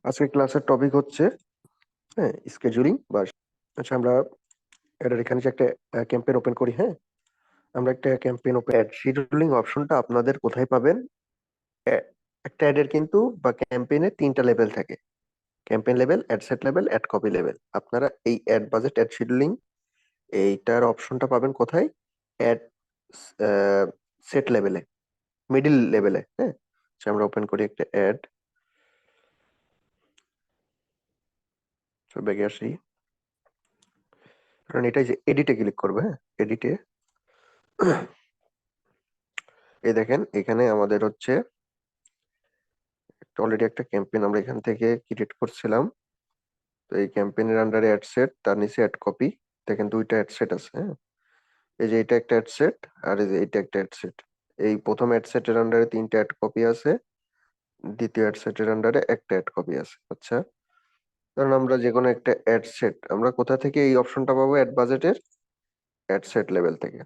আজকের ক্লাসের টপিক হচ্ছে স্কেডিউলিং বা আচ্ছা আমরা এটার এখানে যে একটা ক্যাম্পেইন ওপেন করি। আমরা একটা ক্যাম্পেইন ওপেন অ্যাড শিডিউলিং অপশনটা আপনাদের কোথায় পাবেন? একটা অ্যাডের কিন্তু বা ক্যাম্পেইনে 3টা লেভেল থাকে। Campaign level, ad set level, ad copy level. আপনারা এই অ্যাড বাজেট, অ্যাড শিডিউলিং এইটার অপশনটা পাবেন কোথায়? অ্যাড সেট লেভেলে, মিডল লেভেলে। আচ্ছা আমরা ওপেন করি একটা অ্যাড, ব্যাগে আসি। কারণ এটাই যে এডিটে ক্লিক করবে, এডিটে এই দেখেন এখানে আমাদের হচ্ছে অলরেডি একটা ক্যাম্পেইন আমরা এখান থেকে ক্রিয়েট করছিলাম। তো এই ক্যাম্পেইনের আন্ডারে অ্যাড সেট, তার নিচে অ্যাড কপি। দেখেন দুইটা অ্যাড সেট আছে। এই যে এটা একটা অ্যাড সেট আর এই যে এটা একটা অ্যাড সেট। এই প্রথম অ্যাড সেটের আন্ডারে 3টা অ্যাড কপি আছে, দ্বিতীয় অ্যাড সেটের আন্ডারে একটা অ্যাড কপি আছে। আচ্ছা কারণ আমরা যে কোনো একটা অ্যাড সেট আমরা কোথা থেকে এই অপশনটা পাবো? অ্যাড বাজেটের অ্যাড সেট লেভেল থেকে।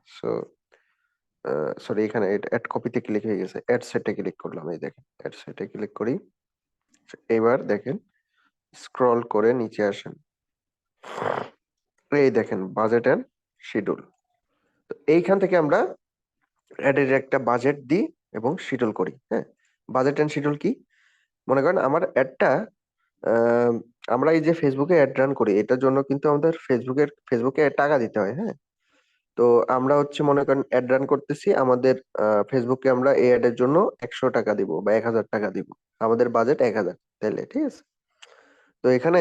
সরি এখানে অ্যাড কপিতে ক্লিক হয়ে গেছে, অ্যাড সেটে ক্লিক করলাম। এই দেখেন অ্যাড সেটে ক্লিক করি। এবার দেখেন স্ক্রল করে নিচে আসেন, এই দেখেন বাজেট এন্ড শিডিউল। তো এইখান থেকে আমরা অ্যাডের একটা বাজেট দিই এবং শিডিউল করি। বাজেট এন্ড শিডিউল কি? মনে করেন আমার অ্যাডটা আমরা এই যে ফেসবুকে অ্যাড রান করি, এটার জন্য কিন্তু আমাদের ফেসবুকে টাকা দিতে হয়। তো আমরা হচ্ছে মনে করেন অ্যাড রান করতেছি, আমাদের ফেসবুকে আমরা এই অ্যাডের জন্য 100 টাকা দিব বা 1000 টাকা দিব। আমাদের বাজেট 1000, তাহলে ঠিক আছে। তো এখানে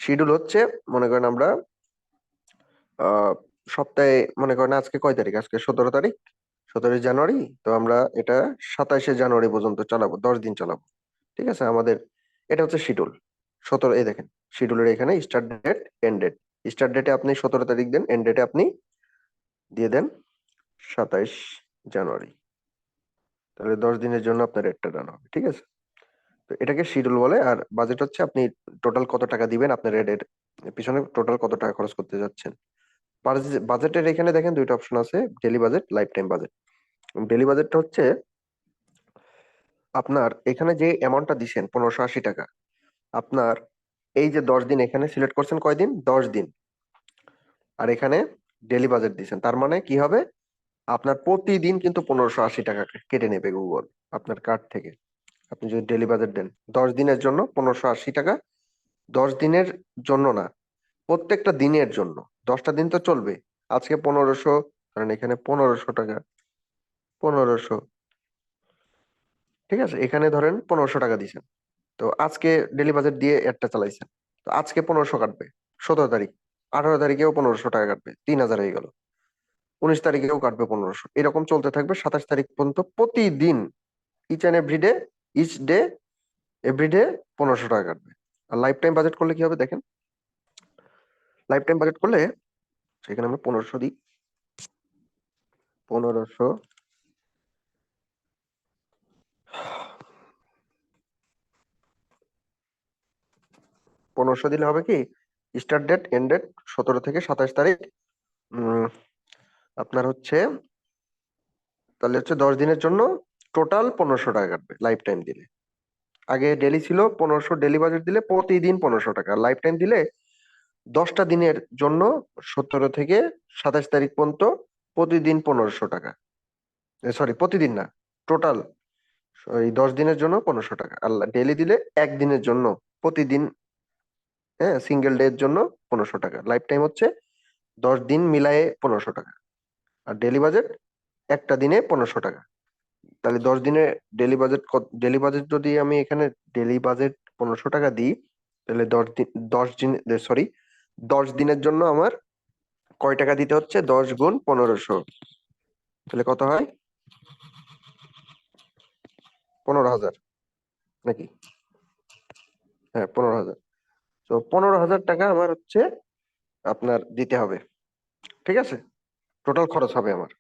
শিডিউল হচ্ছে মনে করেন আমরা সপ্তাহে, মনে করেন আজকে কয় তারিখ? আজকে 17 তারিখ, 17 জানুয়ারি। তো আমরা এটা 27 জানুয়ারি পর্যন্ত চালাবো, 10 দিন চালাবো। ঠিক আছে, আমাদের এটা হচ্ছে শিডিউল। এই দেখেন শিডিউলের এখানে start date, end date. Start ডেটে আপনি 17 তারিখ দেন, এন্ড ডেটে আপনি দিয়ে দেন 27 জানুয়ারি। তাহলে 10 দিনের জন্য আপনার রেটটা রান হবে। ঠিক আছে, তো এটাকে শিডিউল বলে। আর বাজেট হচ্ছে আপনি টোটাল কত টাকা দিবেন, আপনার রেডের পিছনে টোটাল কত টাকা খরচ করতে যাচ্ছেন। বাজেটের এখানে দেখেন দুইটা অপশন আছে, daily budget, life time budget. Daily বাজেটটা হচ্ছে আপনার এখানে যে অ্যামাউন্টটা দিচ্ছেন 1580 টাকা, আপনার এই যে 10 দিন এখানে সিলেক্ট করছেন, কয়দিন? 10 দিন। আর এখানে ডেইলি বাজেট দিচ্ছেন, তার মানে কি হবে? আপনার প্রতিদিন কিন্তু 1580 টাকা কেটে নেবে গুগল আপনার কার্ড থেকে। আপনি যদি ডেইলি বাজেট দেন 10 দিনের জন্য 1580 টাকা, 10 দিনের জন্য না, প্রত্যেকটা দিনের জন্য। 10টা দিন তো চলবে। আজকে 1500, কারণ এখানে 1500 টাকা, 1500। ঠিক আছে, এখানে ধরেন 1500 টাকা দিছেন। তো আজকে ডেলি বাজেট দিয়ে একটা চালাইছেন, তো আজকে 1500 কাটবে। 17 তারিখ, 18 তারিখেও 1500 টাকা কাটবে, 3000 হয়ে গেল। 19 তারিখেও কাটবে 1500, এরকম চলতে থাকবে 27 তারিখ পর্যন্ত। প্রতিদিন each and everyday, each day, everyday 1500 টাকা কাটবে। আর লাইফ টাইম বাজেট করলে কি হবে দেখেন। লাইফ টাইম বাজেট করলে সেখানে আমরা 1500 দিই, 1500, 1500 দিলে হবে কি? স্টার্ট ডেট, এন্ড ডেট 17 থেকে 27 তারিখ। উম, আপনার হচ্ছে তাহলে হচ্ছে 10 দিনের জন্য টোটাল 1500 টাকা কাটবে লাইফ টাইম দিলে। আগে ডেলি ছিল 1500, ডেলি বাজেট দিলে প্রতিদিন 1500 টাকা। লাইফ টাইম দিলে 10টা দিনের জন্য 17 থেকে 27 তারিখ পর্যন্ত প্রতিদিন 1500 টাকা। সরি, প্রতিদিন না, টোটাল এই 10 দিনের জন্য 1500 টাকা। আর ডেলি দিলে একদিনের জন্য, প্রতিদিন, সিঙ্গেল ডে এর জন্য 1500 টাকা। লাইফ টাইম হচ্ছে 10 দিন মিলায়ে 1500 টাকা। আর ডেলি বাজেট একটা দিনে 1500 টাকা। তাহলে 10 দিনে ডেলি বাজেট, ডেলি বাজেট যদি আমি এখানে ডেলি বাজেট 1500 টাকা দিই, তাহলে 10 দিন, 10 দিন, সরি 10 দিনের জন্য আমার কয় টাকা দিতে হচ্ছে? 10 গুণ 1500, তাহলে কত হয়? 15,000 নাকি? হ্যাঁ, 15,000। তো 15,000 টাকা আমার হচ্ছে আপনার দিতে হবে। ঠিক আছে, টোটাল খরচ হবে আমার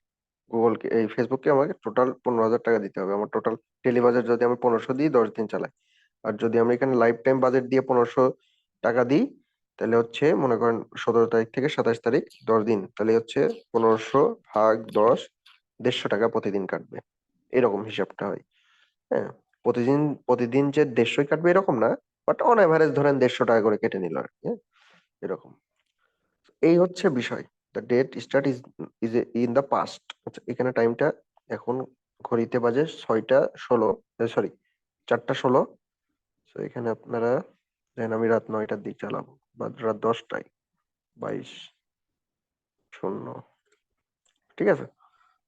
গুগলকে, এই ফেসবুককে আমাকে টোটাল 15,000 টাকা দিতে হবে। আমার টোটাল ডেলি বাজেট যদি আমি 1500 দিই, 10 দিন চালাই। আর যদি আমি এখানে লাইফ টাইম বাজেট দিয়ে 1500 টাকা দিই, তাহলে হচ্ছে মনে করেন 17 তারিখ থেকে 27 তারিখ, 10 দিন, তাহলে হচ্ছে 1500 ভাগ 10, 150 টাকা প্রতিদিন কাটবে। এরকম হিসাবটা হয়। হ্যাঁ, প্রতিদিন প্রতিদিন যে 150 কাটবে এরকম না, বাট অন এভারেজ ধরেন 150 টাকা করে কেটে নিল আর কি, হ্যাঁ, এরকম। এই হচ্ছে বিষয়। The date start is in the past. আচ্ছা, এখানে টাইমটা এখন ঘড়িতে বাজে 6টা 16, সরি 4টা 16। তো এখানে আপনারা দেখেন আমি রাত 9টার দিক চালাবো বা রাত 10টায় 22:00, ঠিক আছে।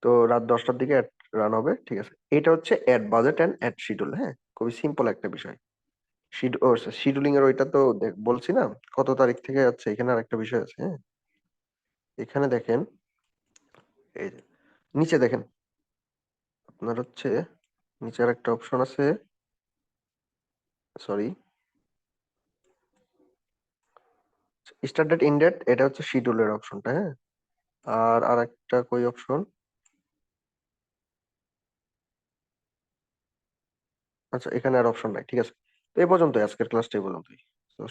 তো রাত 10টার দিকে অ্যাড রান হবে, ঠিক আছে। এটা হচ্ছে ad budget and ad schedule, হ্যাঁ, খুবই সিম্পল একটা বিষয়। শিডিউলিং এর ওইটা তো বলছি না, কত তারিখ থেকে যাচ্ছে। এখানে আর একটা বিষয় আছে, হ্যাঁ, এখানে দেখেন, এই যে নিচে দেখেন আপনার হচ্ছে নিচে আর একটা অপশন আছে, sorry, start date end date, এটা হচ্ছে শিডিউলের অপশনটা, হ্যাঁ। আর আরেকটা কই অপশন, আচ্ছা এখানে আর অপশন নাই, ঠিক আছে। তো এই পর্যন্ত, আজকের ক্লাসটা এই পর্যন্তই।